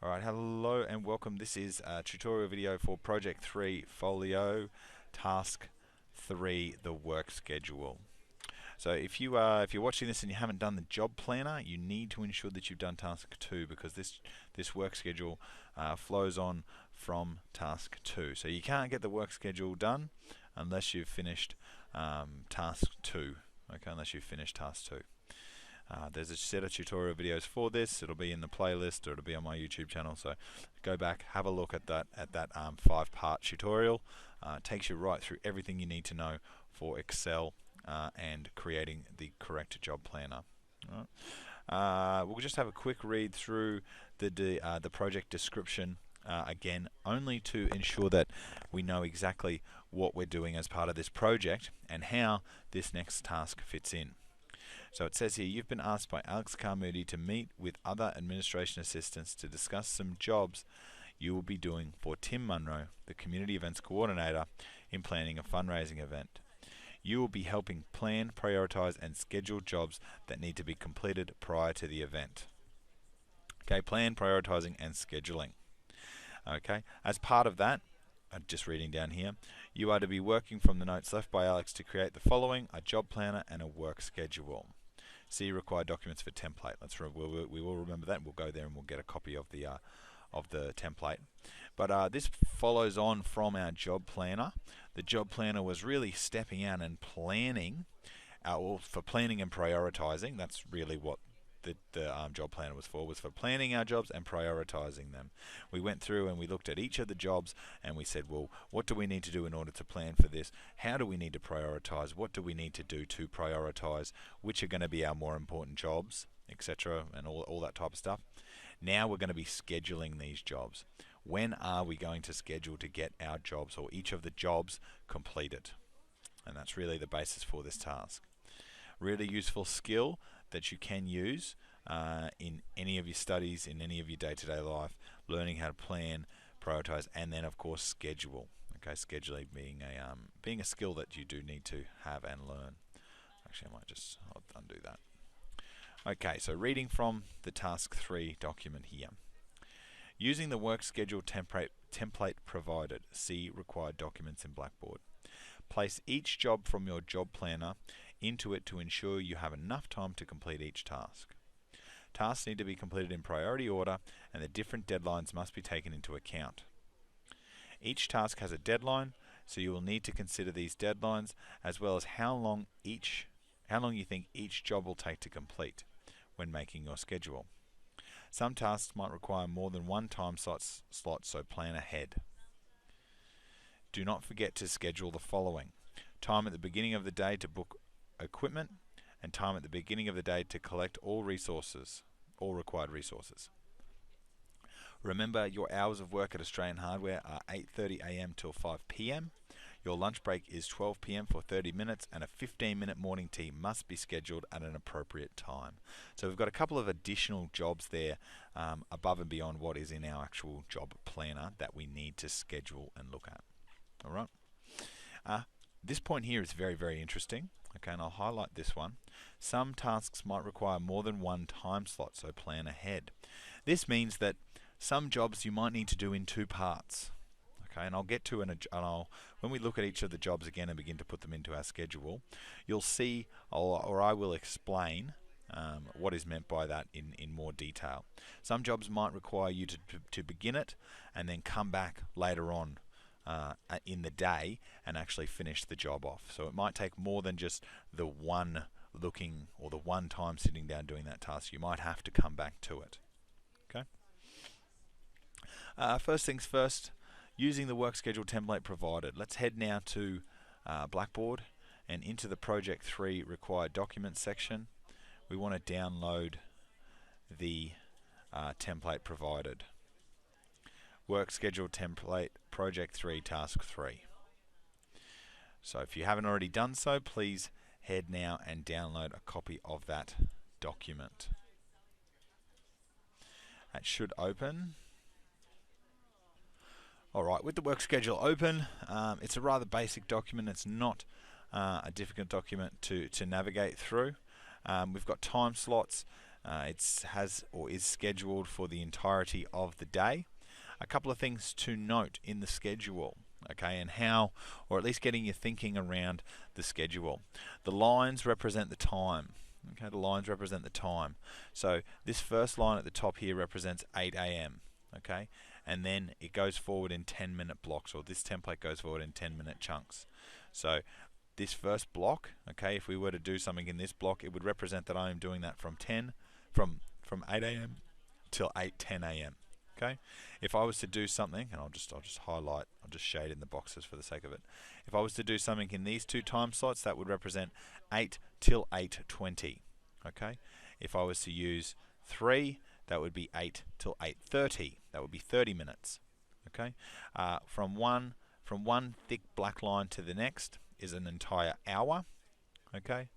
Alright, hello and welcome. This is a tutorial video for Project 3 Folio, Task 3, the work schedule. So if you're watching this and you haven't done the job planner, you need to ensure that you've done Task 2 because this work schedule flows on from Task 2. So you can't get the work schedule done unless you've finished Task 2. Okay, unless you've finished Task 2. There's a set of tutorial videos for this. It'll be in the playlist or it'll be on my YouTube channel, so go back, have a look at that 5-part tutorial. It takes you right through everything you need to know for Excel and creating the correct job planner. We'll just have a quick read through the project description again, only to ensure that we know exactly what we're doing as part of this project and how this next task fits in. So it says here, you've been asked by Alex Carmoody to meet with other administration assistants to discuss some jobs you will be doing for Tim Munro, the Community Events Coordinator, in planning a fundraising event. You will be helping plan, prioritise and schedule jobs that need to be completed prior to the event. Okay, plan, prioritising and scheduling. Okay, as part of that, just reading down here, you are to be working from the notes left by Alex to create the following: a job planner and a work schedule. See required documents for template. We will remember that. We'll go there and we'll get a copy of the template. But this follows on from our job planner. The job planner was really stepping out and planning, for planning and prioritizing. That's really what the job planner was for planning our jobs and prioritizing them. We went through and we looked at each of the jobs and we said, well, what do we need to do in order to plan for this? How do we need to prioritize? What do we need to do to prioritize? Which are going to be our more important jobs, etc., and all that type of stuff. Now we're going to be scheduling these jobs. When are we going to schedule to get our jobs or each of the jobs completed? And that's really the basis for this task. Really useful skill that you can use in any of your studies, in any of your day-to-day life, learning how to plan, prioritize, and then of course schedule. Okay, scheduling being a skill that you do need to have and learn. Actually, I'll undo that. Okay, so reading from the Task 3 document here. Using the work schedule template provided, see required documents in Blackboard. Place each job from your job planner into it to ensure you have enough time to complete each task. Tasks need to be completed in priority order and the different deadlines must be taken into account. Each task has a deadline, so you will need to consider these deadlines as well as how long you think each job will take to complete when making your schedule. Some tasks might require more than one time slot, so plan ahead. Do not forget to schedule the following: time at the beginning of the day to book equipment and time at the beginning of the day to collect all required resources. Remember, your hours of work at Australian Hardware are 8:30 AM till 5 PM. Your lunch break is 12 PM for 30 minutes and a 15-minute morning tea must be scheduled at an appropriate time. So we've got a couple of additional jobs there above and beyond what is in our actual job planner that we need to schedule and look at. Alright. This point here is very, very interesting. Okay, and I'll highlight this one. Some tasks might require more than one time slot, so plan ahead. This means that some jobs you might need to do in 2 parts. Okay, and I'll get to when we look at each of the jobs again and begin to put them into our schedule, you'll see, or I will explain what is meant by that in more detail. Some jobs might require you to begin it and then come back later on in the day and actually finish the job off. So it might take more than just the one looking or the one time sitting down doing that task. You might have to come back to it. Okay. First things first, using the work schedule template provided. Let's head now to Blackboard and into the Project 3 required documents section. We want to download the template provided. Work schedule template, Project 3, Task 3. So if you haven't already done so, please head now and download a copy of that document. That should open. Alright, with the work schedule open, it's a rather basic document. It's not a difficult document to navigate through. We've got time slots It has or is scheduled for the entirety of the day. A couple of things to note in the schedule, okay, and how, or at least getting you thinking around the schedule. The lines represent the time. Okay, the lines represent the time. So this first line at the top here represents 8 a.m. Okay, and then it goes forward in 10-minute blocks, or this template goes forward in 10-minute chunks. So this first block, okay, if we were to do something in this block, it would represent that I am doing that from 8 a.m. till 8:10 a.m. Okay, if I was to do something, and I'll just highlight, I'll just shade in the boxes for the sake of it. If I was to do something in these two time slots, that would represent 8 till 8:20. Okay, if I was to use 3, that would be 8 till 8:30. That would be 30 minutes. Okay, from one thick black line to the next is an entire hour. Okay,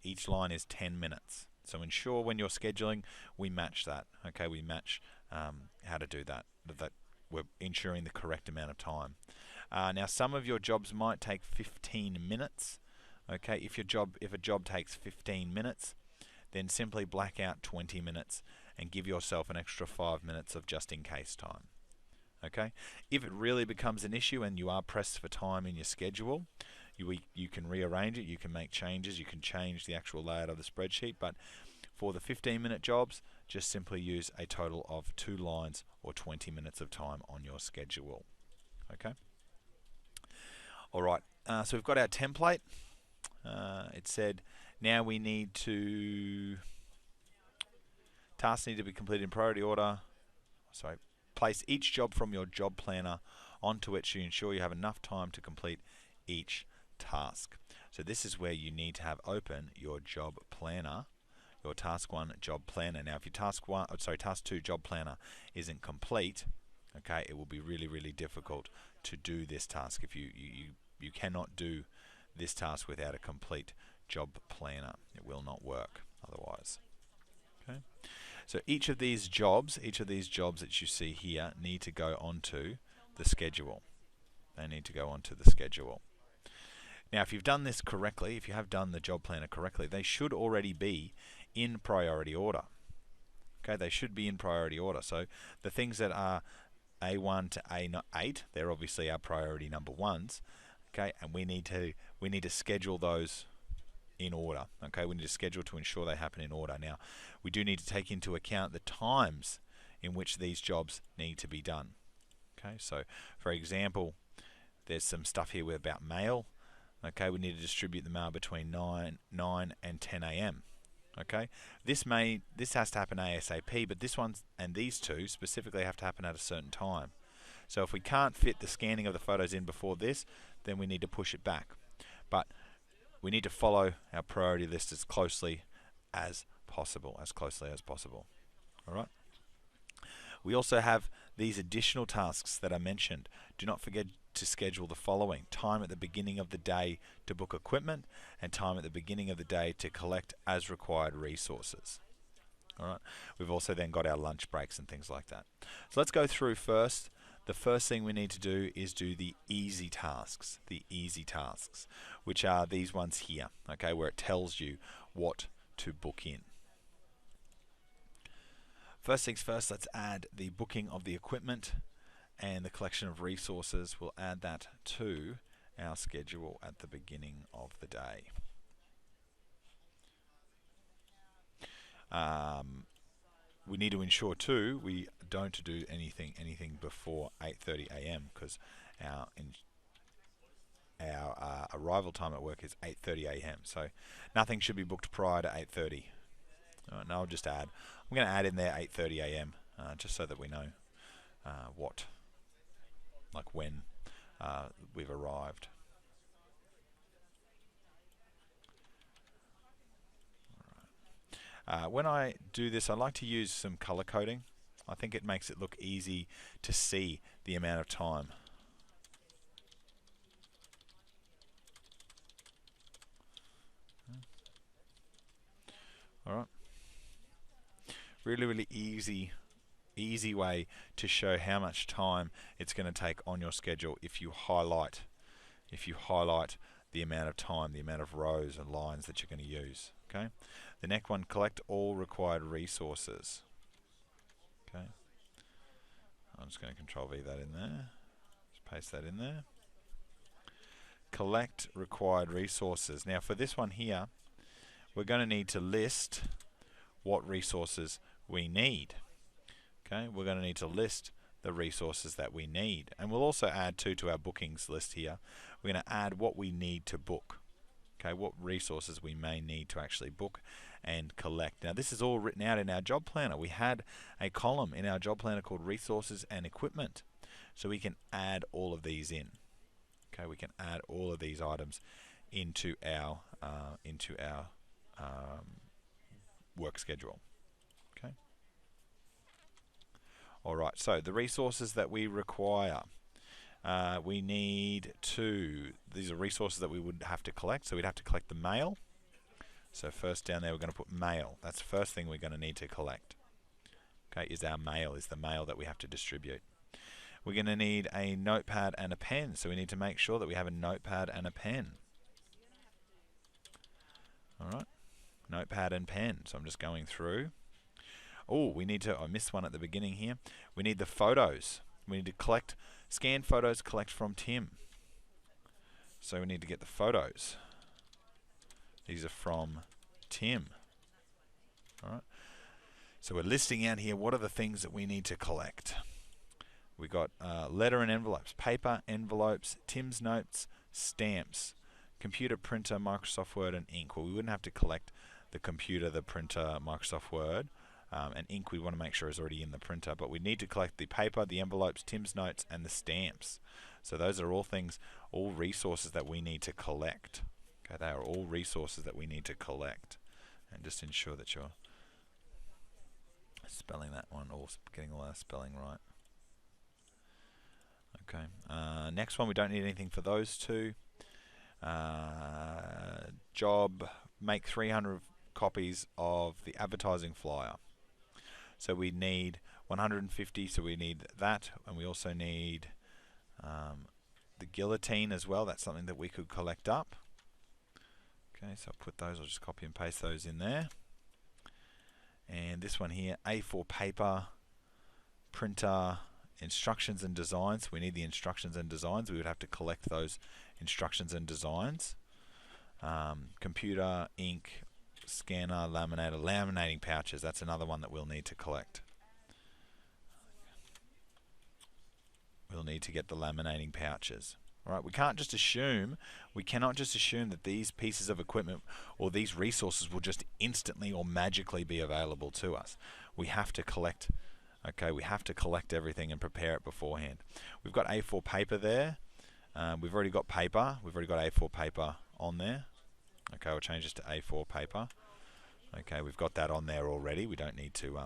each line is 10 minutes. So ensure when you're scheduling, we match that. Okay, we match how to do that. That we're ensuring the correct amount of time. Now, some of your jobs might take 15 minutes. Okay, if a job takes 15 minutes, then simply black out 20 minutes and give yourself an extra 5 minutes of just in case time. Okay, if it really becomes an issue and you are pressed for time in your schedule, you can rearrange it, you can make changes, you can change the actual layout of the spreadsheet, but for the 15-minute jobs, just simply use a total of 2 lines or 20 minutes of time on your schedule. Okay. Alright, so we've got our template. It said now we need to, tasks need to be completed in priority order. Sorry, place each job from your job planner onto it to ensure you have enough time to complete each task. So this is where you need to have open your job planner, your task 1 job planner. Now if your task 2 job planner isn't complete, okay, it will be really difficult to do this task. If you cannot do this task without a complete job planner. It will not work otherwise. Okay, so each of these jobs that you see here need to go onto the schedule. They need to go onto the schedule. Now, if you've done this correctly, if you have done the job planner correctly, they should already be in priority order. Okay, they should be in priority order. So the things that are A1 to A8, they're obviously our priority number 1s. Okay, and we need to schedule those in order. Okay, we need to schedule to ensure they happen in order. Now, we do need to take into account the times in which these jobs need to be done. Okay, so for example, there's some stuff here about mail. Okay, we need to distribute the mail between 9 and 10 a.m. Okay, this has to happen ASAP, but this one and these two specifically have to happen at a certain time. So if we can't fit the scanning of the photos in before this, then we need to push it back. But we need to follow our priority list as closely as possible, All right. We also have these additional tasks that I mentioned. Do not forget to schedule the following: time at the beginning of the day to book equipment, and time at the beginning of the day to collect as required resources. All right. We've also then got our lunch breaks and things like that. So let's go through first. The first thing we need to do is do the easy tasks, which are these ones here, okay, where it tells you what to book in. First things first, let's add the booking of the equipment and the collection of resources. We'll add that to our schedule at the beginning of the day. We need to ensure too we don't do anything before 8:30 a.m. because our arrival time at work is 8:30 a.m. So nothing should be booked prior to 8:30. And I'll just add. I'm going to add in there 8:30 a.m. Just so that we know when we've arrived. When I do this, I like to use some color coding. I think it makes it look easy to see the amount of time. All right. Really easy way to show how much time it's going to take on your schedule if you highlight the amount of time, the amount of rows and lines that you're going to use. Okay. The next one, collect all required resources. Okay. I'm just going to Control V that in there. Just paste that in there. Collect required resources. Now for this one here, we're going to need to list what resources we need. Okay, we're going to need to list the resources that we need. And we'll also add to our bookings list here. We're going to add what we need to book. Okay, what resources we may need to actually book and collect. Now this is all written out in our job planner. We had a column in our job planner called resources and equipment. So we can add all of these in. Okay, we can add all of these items into our work schedule. Okay. All right. So the resources that we require, we need to. These are resources that we would have to collect. So we'd have to collect the mail. So first down there, we're going to put mail. That's the first thing we're going to need to collect. Okay, is our mail, is the mail that we have to distribute. We're going to need a notepad and a pen, so we need to make sure that we have a notepad and a pen. Alright, notepad and pen. So I'm just going through. Oh, we need to, I missed one at the beginning here. We need the photos. We need to collect, scan photos, collect from Tim. So we need to get the photos. These are from Tim. Alright, so we're listing out here what are the things that we need to collect. We got letter and envelopes, paper, envelopes, Tim's notes, stamps, computer, printer, Microsoft Word, and ink. Well, we wouldn't have to collect the computer, the printer, Microsoft Word, and ink we want to make sure is already in the printer, but we need to collect the paper, the envelopes, Tim's notes, and the stamps. So those are all things, all resources that we need to collect. Okay, they are all resources that we need to collect. And just ensure that you're spelling that one, or getting all our spelling right. Okay. Next one, we don't need anything for those two. Job, make 300 copies of the advertising flyer. So we need 150, so we need that, and we also need the guillotine as well. That's something that we could collect up. Okay, so I'll put those, I'll just copy and paste those in there. And this one here, A4 paper, printer, instructions and designs. We need the instructions and designs. We would have to collect those instructions and designs. Computer, ink, scanner, laminator, laminating pouches. That's another one that we'll need to collect. We'll need to get the laminating pouches. All right, we cannot just assume that these pieces of equipment or these resources will just instantly or magically be available to us. We have to collect. Okay, we have to collect everything and prepare it beforehand. We've got A4 paper there. We've already got paper. We've already got A4 paper on there. Okay, we'll change this to A4 paper. Okay, we've got that on there already. We don't need to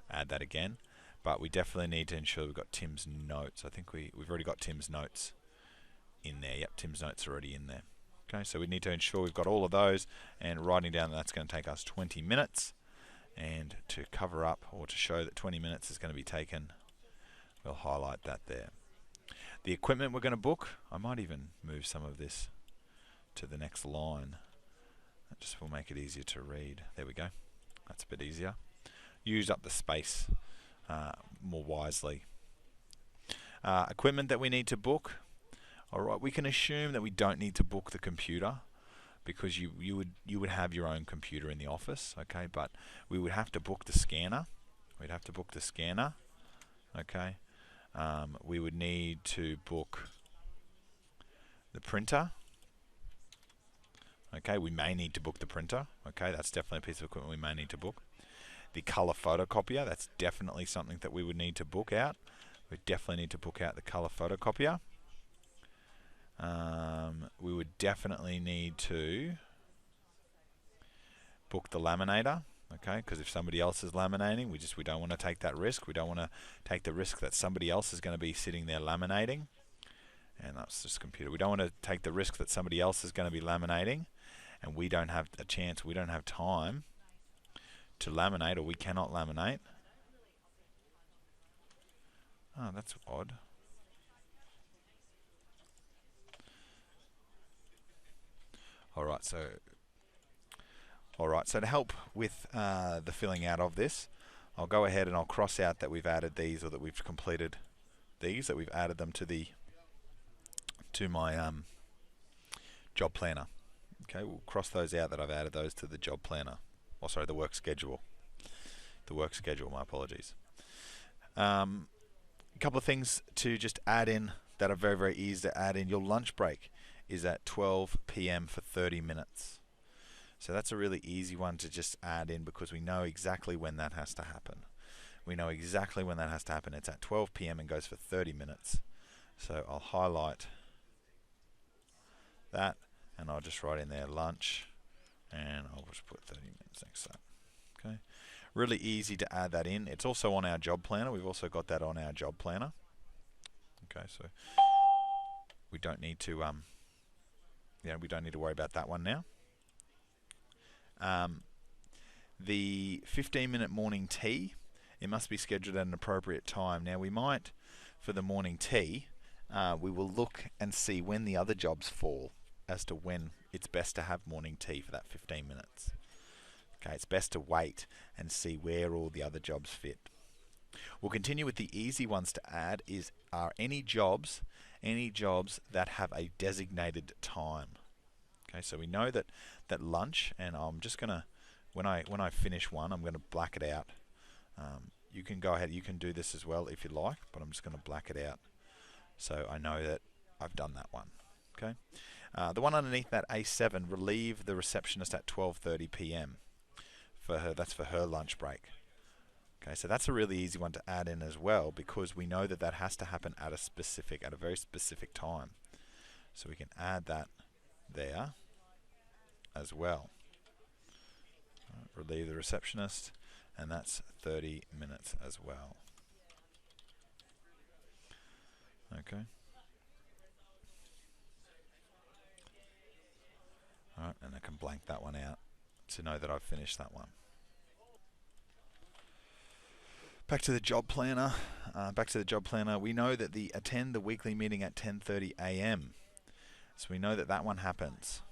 add that again. But we definitely need to ensure we've got Tim's notes. I think we've already got Tim's notes in there. Yep, Tim's notes are already in there. Okay, so we need to ensure we've got all of those, and writing down that's going to take us 20 minutes. And to cover up, or to show that 20 minutes is going to be taken, we'll highlight that there. The equipment we're going to book, I might even move some of this to the next line. That just will make it easier to read. There we go. That's a bit easier. Use up the space more wisely. Equipment that we need to book. Alright, we can assume that we don't need to book the computer, because you would have your own computer in the office, okay? But we would have to book the scanner. We'd have to book the scanner, okay? We would need to book the printer. Okay, we may need to book the printer. Okay, that's definitely a piece of equipment we may need to book. The color photocopier, that's definitely something that we would need to book out. We definitely need to book out the color photocopier. We would definitely need to book the laminator, okay? Because if somebody else is laminating, we don't want to take that risk. We don't want to take the risk that somebody else is going to be sitting there laminating. And that's just computer. We don't want to take the risk that somebody else is going to be laminating, and we don't have a chance. We don't have time to laminate, or we cannot laminate. Oh, that's odd. Alright, so Alright, so to help with the filling out of this, I'll go ahead and I'll cross out that we've added these, or that we've completed these, that we've added them to my job planner. Okay, we'll cross those out, that I've added those to the job planner. Oh, sorry, the work schedule. My apologies. A couple of things to just add in that are very, very easy to add in. Your lunch break is at 12 p.m. for 30 minutes. So that's a really easy one to just add in, because we know exactly when that has to happen. It's at 12 p.m. and goes for 30 minutes. So I'll highlight that, and I'll just write in there lunch, and I'll just put 30 minutes next to that. Okay, really easy to add that in. It's also on our job planner. We've also got that on our job planner. Okay, so we don't need to we don't need to worry about that one now. The 15-minute morning tea, it must be scheduled at an appropriate time. Now we might, for the morning tea, we will look and see when the other jobs fall as to when it's best to have morning tea for that 15 minutes. Okay, it's best to wait and see where all the other jobs fit. We'll continue with the easy ones to add are any jobs that have a designated time. Okay, so we know that lunch, and I'm just gonna, when I finish one, I'm gonna black it out. You can go ahead, you can do this as well if you like, but I'm just gonna black it out so I know that I've done that one. Okay, the one underneath that, A7, relieve the receptionist at 12:30 p.m. for her. That's for her lunch break. Okay, so that's a really easy one to add in as well, because we know that that has to happen at a very specific time. So we can add that there as well. Relieve the receptionist, and that's 30 minutes as well. Okay. Alright, and I can blank that one out to know that I've finished that one. Back to the job planner. We know that attend the weekly meeting at 10:30 a.m. So we know that that one happens.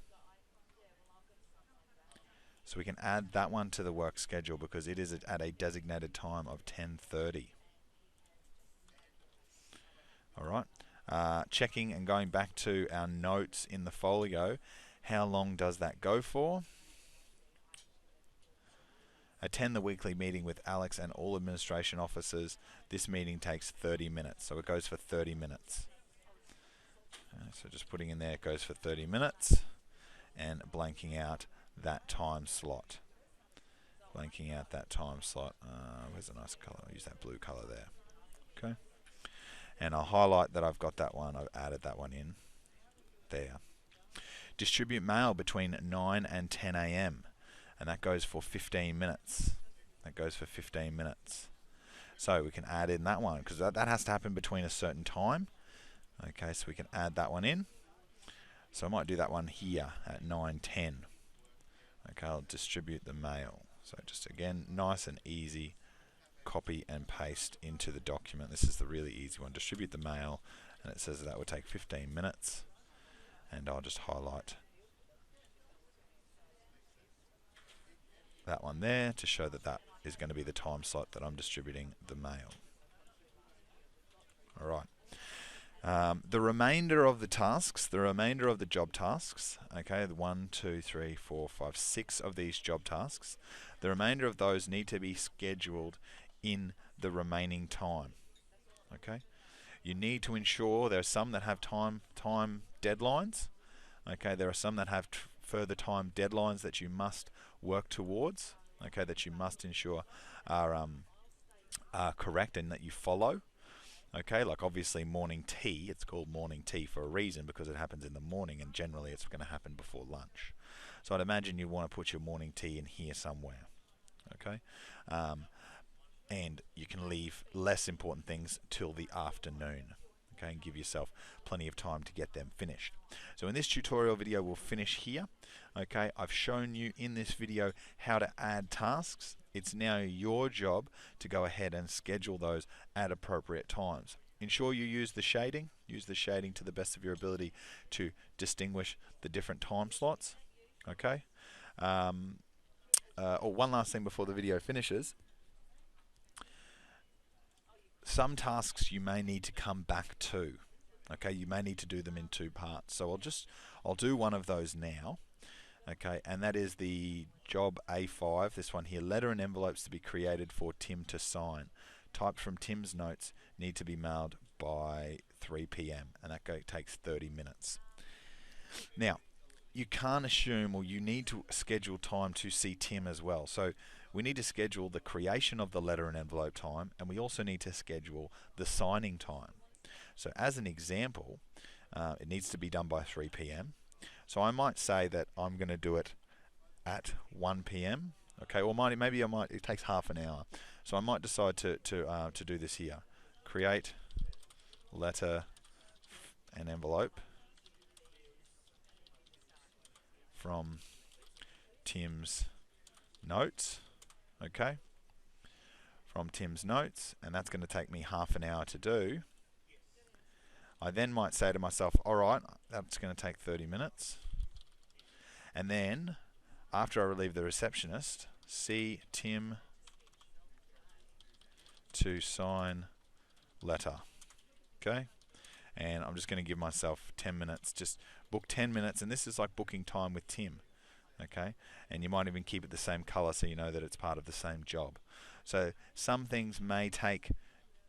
So we can add that one to the work schedule, because it is at a designated time of 10:30. Alright. Checking and going back to our notes in the folio, how long does that go for? Attend the weekly meeting with Alex and all administration officers. This meeting takes 30 minutes, so it goes for 30 minutes. So just putting in there, it goes for 30 minutes, and blanking out that time slot. Where's a nice colour? I'll use that blue colour there. Okay. And I'll highlight that I've got that one. I've added that one in there. Distribute mail between 9 and 10 a.m. and that goes for 15 minutes. So we can add in that one, because that has to happen between a certain time. Okay, so we can add that one in. So I might do that one here at 9:10. Okay, I'll distribute the mail. So just again, nice and easy, copy and paste into the document. This is the really easy one. Distribute the mail, and it says that would take 15 minutes. And I'll just highlight that one there to show that that is going to be the time slot that I'm distributing the mail. Alright. The remainder of the tasks, the job tasks, okay, the 1, 2, 3, 4, 5, 6 of these job tasks, the remainder of those need to be scheduled in the remaining time. Okay, you need to ensure there are some that have time deadlines. Okay, there are some that have further time deadlines that you must work towards. Okay, that you must ensure are correct and that you follow. Okay, like obviously morning tea, it's called morning tea for a reason, because it happens in the morning, and generally it's going to happen before lunch. So I'd imagine you want to put your morning tea in here somewhere. Okay, and you can leave less important things till the afternoon. Okay, and give yourself plenty of time to get them finished. So in this tutorial video, we'll finish here. Okay, I've shown you in this video how to add tasks. It's now your job to go ahead and schedule those at appropriate times. Ensure you use the shading. Use the shading to the best of your ability to distinguish the different time slots. Okay. one last thing before the video finishes. Some tasks you may need to come back to. Okay, you may need to do them in two parts. So I'll do one of those now. Okay, and that is the job A5, this one here. Letter and envelopes to be created for Tim to sign. Typed from Tim's notes, need to be mailed by 3 p.m. and that takes 30 minutes. Now, you can't assume, or you need to schedule time to see Tim as well. So we need to schedule the creation of the letter and envelope time, and we also need to schedule the signing time. So as an example, it needs to be done by 3 p.m. So I might say that I'm going to do it at 1 p.m. Okay, or it takes half an hour. So I might decide to do this here. Create letter and envelope from Tim's notes. Okay, from Tim's notes, and that's going to take me half an hour to do. I then might say to myself, alright, that's going to take 30 minutes. And then, after I relieve the receptionist, see Tim to sign letter. Okay? And I'm just going to give myself 10 minutes. Just book 10 minutes, and this is like booking time with Tim. Okay? And you might even keep it the same color so you know that it's part of the same job. So some things may take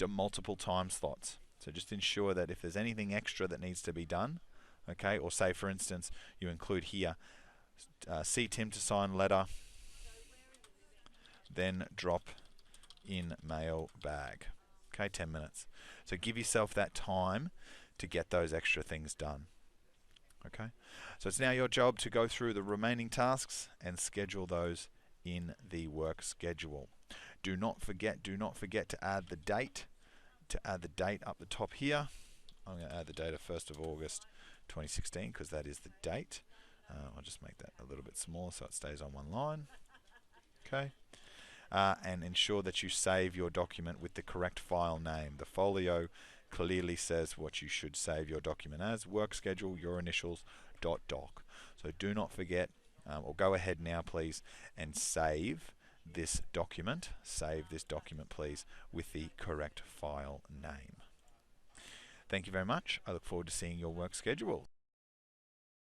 multiple time slots. So just ensure that if there's anything extra that needs to be done, okay, or say for instance you include here, see Tim to sign letter, then drop in mail bag. Okay, 10 minutes. So give yourself that time to get those extra things done. Okay, so it's now your job to go through the remaining tasks and schedule those in the work schedule. Do not forget to add the date. Up the top here. I'm going to add the date of 1st of August 2016 because that is the date. I'll just make that a little bit smaller so it stays on one line. Okay. And ensure that you save your document with the correct file name. The folio clearly says what you should save your document as. Work schedule, your initials, .doc. So do not forget, or go ahead now please and save this document. Save this document please with the correct file name. Thank you very much. I look forward to seeing your work schedule.